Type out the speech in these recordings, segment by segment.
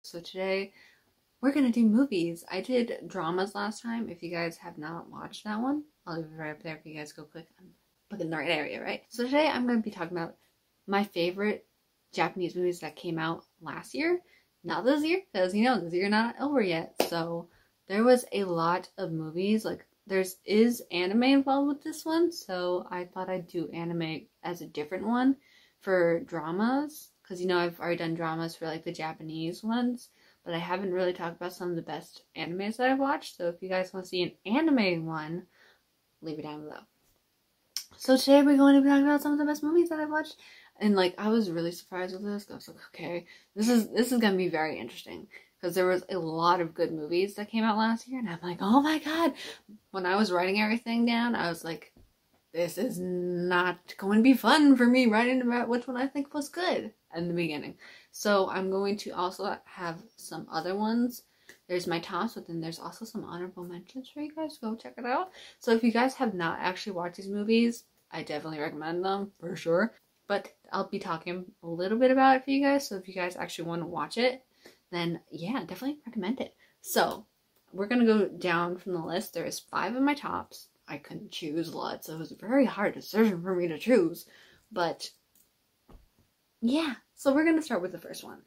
So today we're gonna do movies. I did dramas last time. If you guys have not watched that one, I'll leave it right up there for you guys to go click on. Look in the right area, right? So today I'm gonna be talking about my favorite Japanese movies that came out last year. Not this year, because this year not over yet. So there was a lot of movies. Like is anime involved with this one, so I thought I'd do anime as a different one for dramas. Because I've already done dramas for like the Japanese ones, but I haven't really talked about some of the best animes that I've watched. So if you guys want to see an anime one, leave it down below. So today we're going to be talking about some of the best movies that I've watched. And I was really surprised with this. I was like, okay, this is gonna be very interesting. Because there was a lot of good movies that came out last year, and I'm like, oh my god. When I was writing everything down, I was like, this is not going to be fun for me writing about which one I think was good in the beginning. So I'm going to also have some other ones. There's my tops, but then there's also some honorable mentions for you guys. Go check it out. So if you guys have not actually watched these movies, I definitely recommend them for sure. But I'll be talking a little bit about it for you guys. So if you guys actually want to watch it, then yeah, definitely recommend it. So we're going to go down from the list. There is 5 of my tops. I couldn't choose a lot, so it was a very hard decision for me to choose. But yeah, so we're going to start with the first one.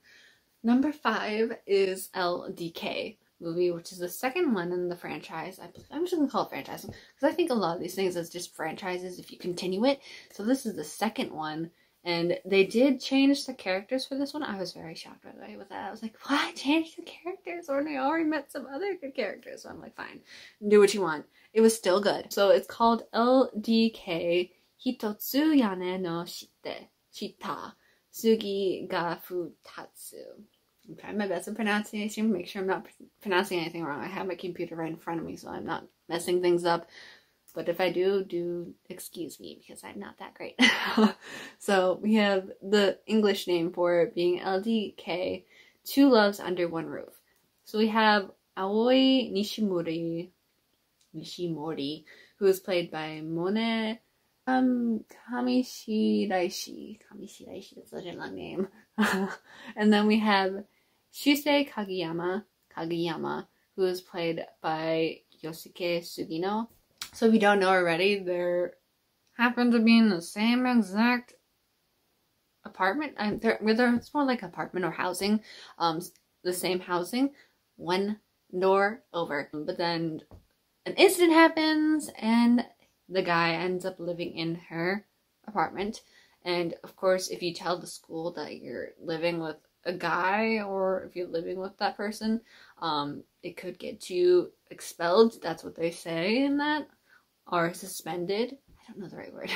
Number 5 is LDK movie, which is the second one in the franchise. I'm just going to call it franchise, because I think a lot of these things is just franchises if you continue it. So this is the second one, and they did change the characters for this one. I was very shocked, by the way, with that. I was like, why change the characters when I already met some other good characters? So I'm like, fine, do what you want. It was still good. So it's called LDK Hitotsu Yane no Shita Sugi ga Futatsu. I'm trying my best in pronunciation. Make sure I'm not pronouncing anything wrong. I have my computer right in front of me, so I'm not messing things up. But if I do excuse me, because I'm not that great. So we have the English name for it being LDK, Two Loves Under One Roof. So we have Aoi Nishimori, who is played by Mone Kamishiraishi. Kamishiraishi, that's such a long name. And then we have Shusei Kageyama, who is played by Yosuke Sugino. So if you don't know already, they happen to be in the same exact apartment. It's more like apartment or housing. The same housing, one door over. But then an incident happens, and the guy ends up living in her apartment. And of course, if you tell the school that you're living with a guy, or if you're living with that person, it could get you expelled. That's what they say in that. Or suspended. I don't know the right word.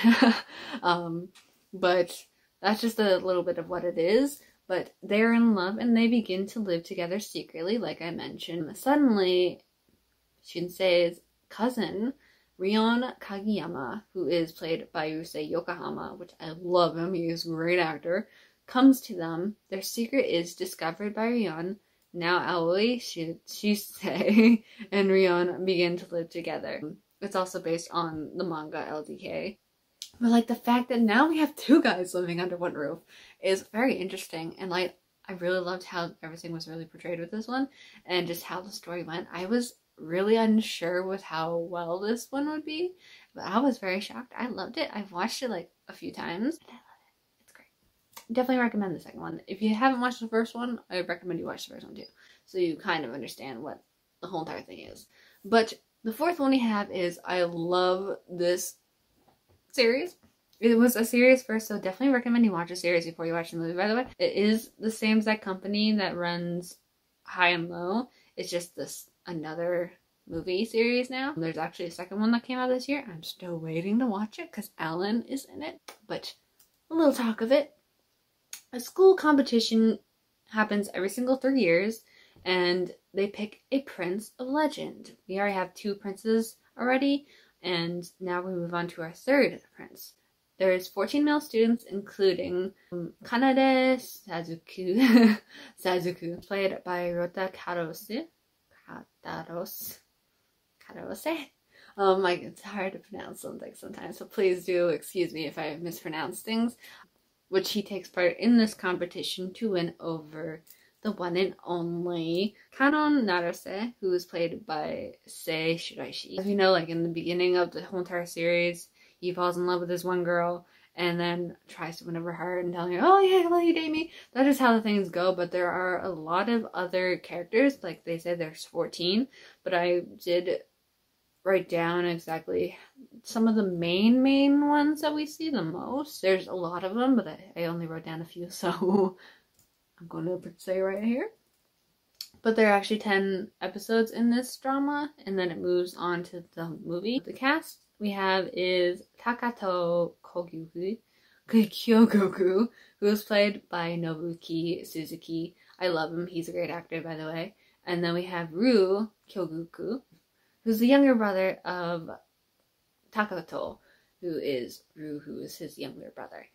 But that's just a little bit of what it is. But they're in love, and they begin to live together secretly, like I mentioned. Suddenly, Shinsei's cousin, Rion Kageyama, who is played by Yusei Yokohama, which I love him, he is a great actor, comes to them. Their secret is discovered by Rion. Now Aoi, Shisei, and Rion begin to live together. It's also based on the manga LDK. But the fact that now we have 2 guys living under one roof is very interesting. And I really loved how everything was really portrayed with this one, and just how the story went. I was really unsure with how well this one would be, but I was very shocked. I loved it. I've watched it a few times, and I love it. It's great. Definitely recommend the second one. If you haven't watched the first one, I recommend you watch the first one too, so you kind of understand what the whole entire thing is. But the fourth one we have is, I love this series. It was a series first, so definitely recommend you watch a series before you watch the movie, by the way. It is the same exact company that runs High and Low. It's just another movie series now. There's actually a second one that came out this year. I'm still waiting to watch it because Alan is in it. But a little talk of it. A school competition happens every single 3 years, and they pick a prince of legend. We already have 2 princes already, and now we move on to our 3rd prince. There is 14 male students, including Kanade Sazuku, played by Rota Karose. It's hard to pronounce something sometimes, so please do excuse me if I mispronounce things. Which he takes part in this competition to win over the one and only Kanon Narase, who is played by Sei Shiraishi. As we know, like in the beginning of the whole entire series, he falls in love with this one girl and then tries to win over her and telling her, oh yeah, will you date me? That is how the things go, but there are a lot of other characters. Like they said, there's 14, but I did write down exactly some of the main ones that we see the most. There's a lot of them, but I only wrote down a few, so I'm going to say right here. But there are actually 10 episodes in this drama, and then it moves on to the movie. The cast we have is Takato Kyogoku, who is played by Nobuki Suzuki. I love him. He's a great actor, by the way. And then we have Ryu Kyogoku, who's the younger brother of Takato, who is Ryu, who is his younger brother.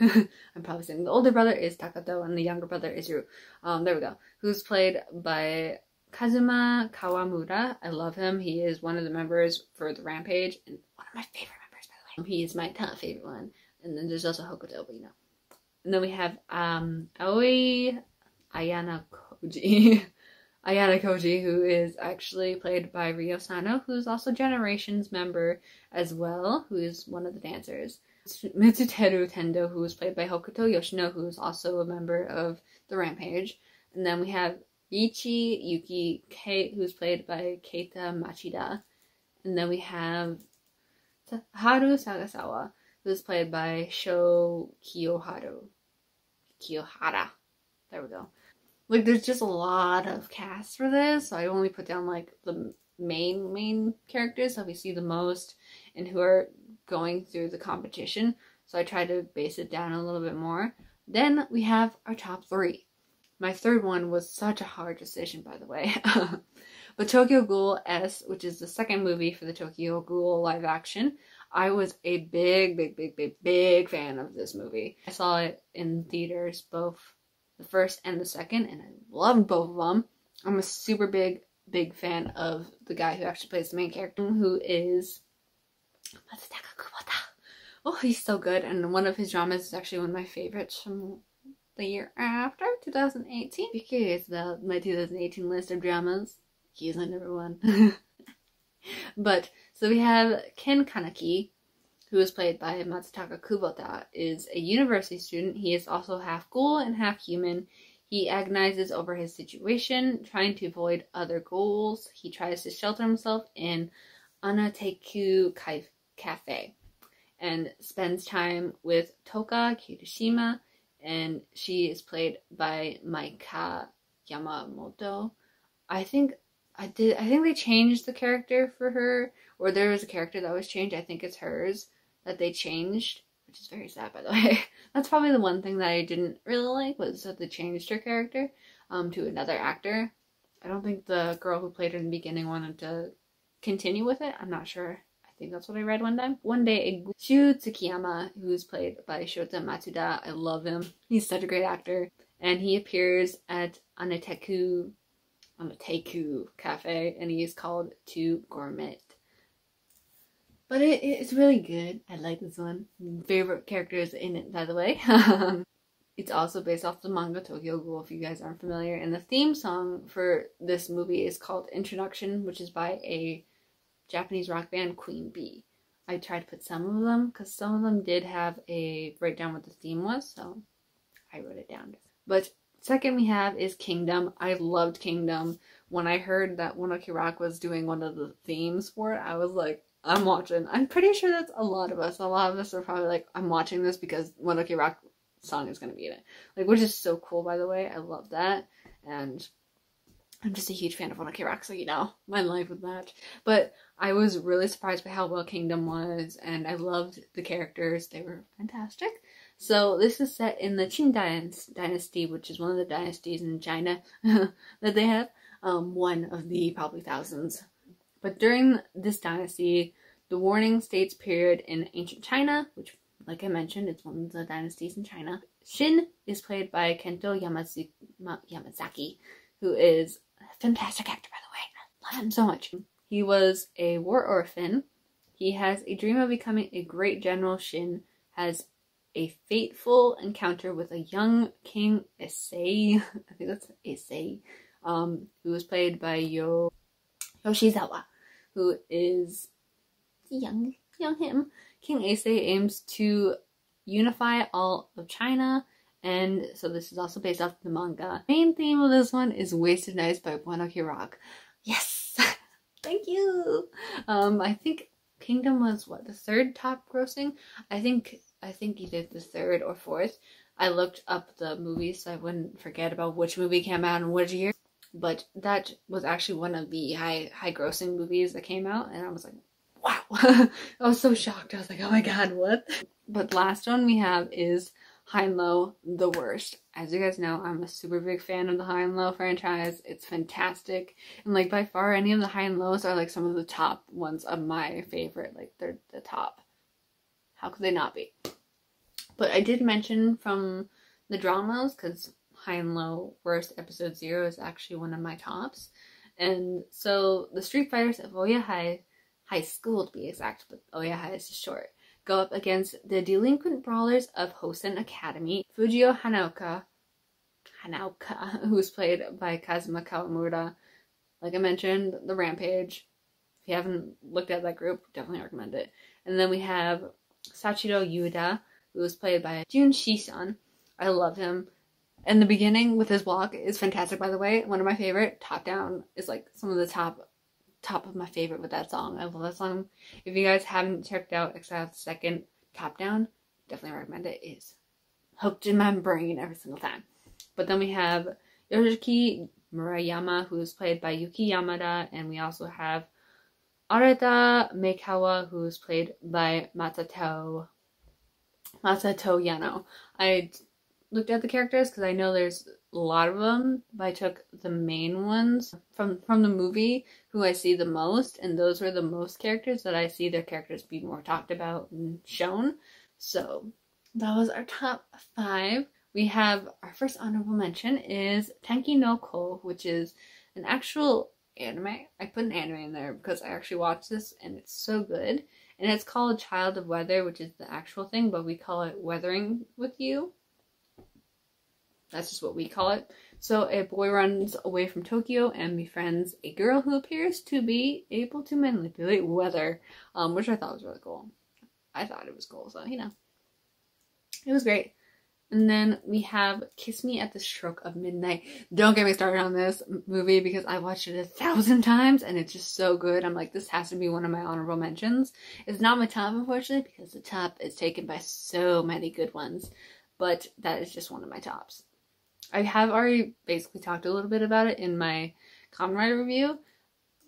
I'm probably saying the older brother is Takato and the younger brother is Ryu. There we go. Who's played by Kazuma Kawamura. I love him. He is one of the members for the Rampage and one of my favorite members, by the way. He is my top favorite one. And then there's also Hokuto, but you know. And then we have Aoi Ayana Koji. Ayana Koji, who is actually played by Ryo Sano, who's also Generations member as well, who is one of the dancers. Mitsuteru Tendo, who is played by Hokuto Yoshino, who is also a member of the Rampage. And then we have Ichi Yuki Kei, who's played by Keita Machida. And then we have Haru Sagasawa, who's played by Sho Kiyohara. There we go. Like, there's just a lot of cast for this, so I only put down, like, the main characters that we see the most and who are going through the competition. So I tried to base it down a little bit more. Then we have our top 3. My third one was such a hard decision, by the way. But Tokyo Ghoul S, which is the second movie for the Tokyo Ghoul live action, I was a big fan of this movie. I saw it in theaters, both the first and the second, and I loved both of them. I'm a super big fan of the guy who actually plays the main character, who is Matsutaka Kubota. Oh, he's so good, and one of his dramas is actually one of my favorites from the year after, 2018. If you're curious about my 2018 list of dramas, he's my number one. But, so we have Ken Kaneki, who is played by Matsutaka Kubota, is a university student. He is also half ghoul and half human. He agonizes over his situation, trying to avoid other ghouls. He tries to shelter himself in Anateku Cafe and spends time with Toka Kirishima, and she is played by Maika Yamamoto. I think they changed the character for her, or there was a character that was changed. I think it's hers that they changed, which is very sad, by the way. That's probably the one thing that I didn't really like, was that they changed her character to another actor. I don't think the girl who played her in the beginning wanted to continue with it. I'm not sure. I think that's what I read one time. One day, Shu Tsukiyama, who's played by Shota Matsuda, I love him. He's such a great actor. And he appears at Anateku Cafe, and he is called To Gourmet. But it's really good. I like this one. Favorite characters in it, by the way. It's also based off the manga Tokyo Ghoul, if you guys aren't familiar. And the theme song for this movie is called Introduction, which is by a Japanese rock band, Queen Bee. I tried to put some of them, because some of them did have a write down what the theme was, so I wrote it down. But second we have is Kingdom. I loved Kingdom. When I heard that One Ok Rock was doing one of the themes for it, I was like, I'm watching. I'm pretty sure that's a lot of us. A lot of us are probably like, I'm watching this because One Ok Rock song is going to be in it. Like, which is so cool, by the way. I love that. And I'm just a huge fan of One Ok Rock, so you know, my life with that. But I was really surprised by how well Kingdom was, and I loved the characters. They were fantastic. So this is set in the Qin Dynasty, which is one of the dynasties in China that they have. One of the probably thousands. But during this dynasty, the Warring States period in ancient China, which, like I mentioned, it's one of the dynasties in China. Shin is played by Kento Yamazaki, who is a fantastic actor, by the way. I love him so much. He was a war orphan. He has a dream of becoming a great general. Shin has a fateful encounter with a young King Issei, I think that's Issei, who was played by Yoshizawa, who is young him. King Issei aims to unify all of China, and so this is also based off the manga. The main theme of this one is Wasted Nights by Bueno Hirak. Yes! Thank you! I think Kingdom was what, the third top grossing? I think he did the third or fourth. I looked up the movies so I wouldn't forget about which movie came out in which year. But that was actually one of the high grossing movies that came out, and I was like, wow. I was so shocked. I was like, oh my god, what? But the last one we have is High and Low, The Worst. As you guys know, I'm a super big fan of the High and Low franchise. It's fantastic. And like by far any of the High and Lows are like some of the top ones of my favorite. Like they're the top. How could they not be? But I did mention from the dramas, because High and Low Worst episode 0 is actually one of my tops. And so the Street Fighters of Oya High School to be exact, but Oya High is short, go up against the delinquent brawlers of Hosen Academy. Fujio Hanaoka, who was played by Kazuma Kawamura. Like I mentioned, the Rampage. If you haven't looked at that group, definitely recommend it. And then we have Sachiro Yuda, who was played by Jun Shisan. I love him. And the beginning with his walk is fantastic, by the way. One of my favorite. Top Down is like some of the top of my favorite with that song. I love that song. If you guys haven't checked out except the second Top Down, definitely recommend it. It is hooked in my brain every single time. But then we have Yoshiki Murayama, who is played by Yuki Yamada, and we also have Arata Meikawa, who is played by Masato Yano. I looked at the characters because I know there's a lot of them, but I took the main ones from the movie who I see the most, and those were the most characters that I see their characters be more talked about and shown. So that was our top 5. We have our first honorable mention is Tenki no Ko, which is an actual anime. I put an anime in there because I actually watched this and it's so good. And it's called Child of Weather, which is the actual thing, but we call it Weathering with You. That's just what we call it. So a boy runs away from Tokyo and befriends a girl who appears to be able to manipulate weather, which I thought was really cool. I thought it was cool, so you know. It was great. And then we have Kiss Me at the Stroke of Midnight. Don't get me started on this movie because I watched it 1,000 times and it's just so good. I'm like, this has to be one of my honorable mentions. It's not my top, unfortunately, because the top is taken by so many good ones. But that is just one of my tops. I have already basically talked a little bit about it in my Kamen Rider review.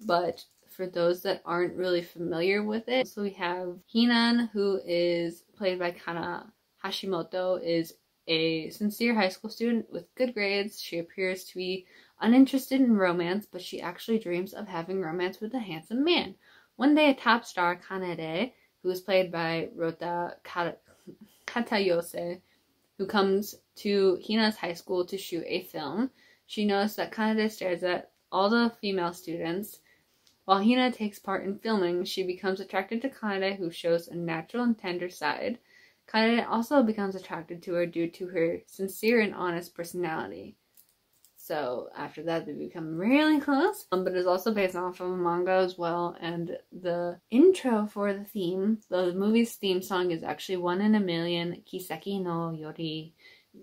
But for those that aren't really familiar with it, so we have Hinan, who is played by Kana Hashimoto, is a sincere high school student with good grades. She appears to be uninterested in romance, but she actually dreams of having romance with a handsome man. One day, a top star, Kanade, who is played by Rota Katayose, who comes to Hina's high school to shoot a film. She notices that Kanade stares at all the female students. While Hina takes part in filming, she becomes attracted to Kanade, who shows a natural and tender side. Kanade also becomes attracted to her due to her sincere and honest personality. So after that, they become really close. But it's also based off of a manga as well. And the intro for the theme, the movie's theme song, is actually 1 in a Million, Kiseki no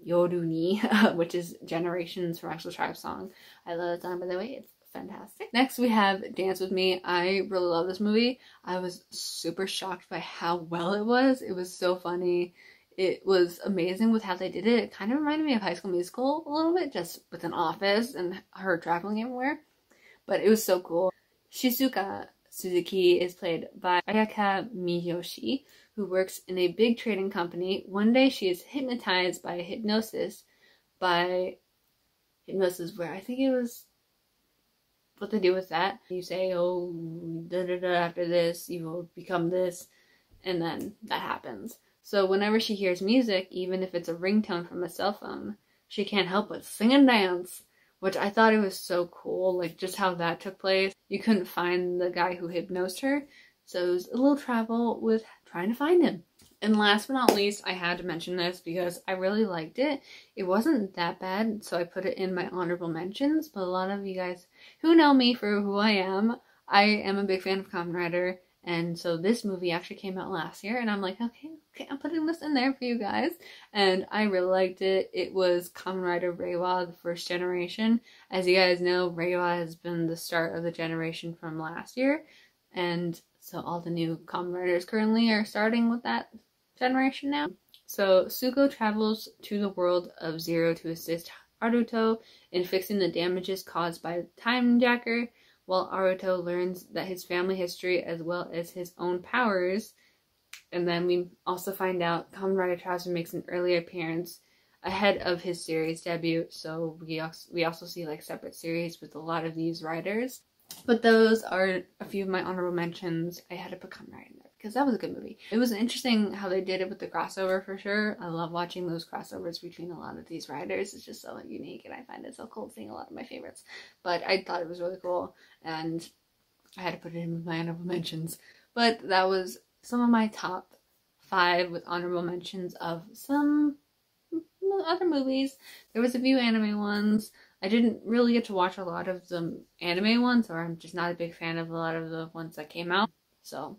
Yoru ni, which is Generations from Actual Tribe song. I love that song, by the way. It's fantastic. Next we have Dance With Me. I really love this movie. I was super shocked by how well it was. It was so funny. It was amazing with how they did it. It kind of reminded me of High School Musical a little bit, just with an office and her traveling everywhere. But it was so cool. Shizuka Suzuki is played by Ayaka Miyoshi, who works in a big trading company. One day she is hypnotized by hypnosis where I think it was what they do with that. You say, oh, after this, you will become this, and then that happens. So whenever she hears music, even if it's a ringtone from a cell phone, she can't help but sing and dance, which I thought it was so cool, like just how that took place. You couldn't find the guy who hypnosed her, so it was a little travel with trying to find him. And last but not least, I had to mention this because I really liked it. It wasn't that bad, so I put it in my honorable mentions, but a lot of you guys who know me for who I am a big fan of Kamen Rider, and so this movie actually came out last year, and I'm like, okay, I'm putting this in there for you guys, and I really liked it. It was Kamen Rider Reiwa, the first generation. As you guys know, Reiwa has been the start of the generation from last year, and so all the new Kamen Riders currently are starting with that generation now. So Suko travels to the world of Zero to assist Haruto in fixing the damages caused by the Time Jacker, while Haruto learns that his family history as well as his own powers. And then we also find out Kamen Rider Trouser makes an early appearance ahead of his series debut, so we also see like separate series with a lot of these riders. But those are a few of my honorable mentions. I had to put Kamen Rider in there because that was a good movie. It was interesting how they did it with the crossover for sure. I love watching those crossovers between a lot of these riders. It's just so unique, and I find it so cool seeing a lot of my favorites. But I thought it was really cool, and I had to put it in with my honorable mentions. But that was some of my top 5 with honorable mentions of some other movies. There was a few anime ones. I didn't really get to watch a lot of the anime ones, or I'm just not a big fan of a lot of the ones that came out. So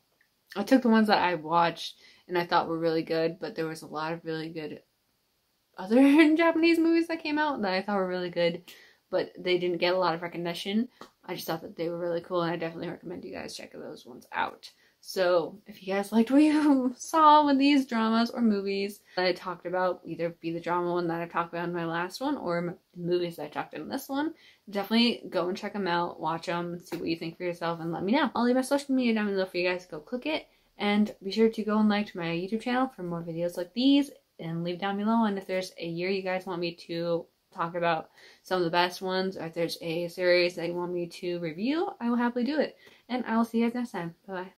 I took the ones that I watched and I thought were really good, but there was a lot of really good other Japanese movies that came out that I thought were really good, but they didn't get a lot of recognition. I just thought that they were really cool, and I definitely recommend you guys check those ones out. So if you guys liked what you saw with these dramas or movies that I talked about, either be the drama one that I talked about in my last one or the movies that I talked about in this one, definitely go and check them out, watch them, see what you think for yourself, and let me know. I'll leave my social media down below for you guys to go click it, and be sure to go and like my YouTube channel for more videos like these, and leave down below. And if there's a year you guys want me to talk about some of the best ones, or if there's a series that you want me to review, I will happily do it. And I will see you guys next time. Bye bye.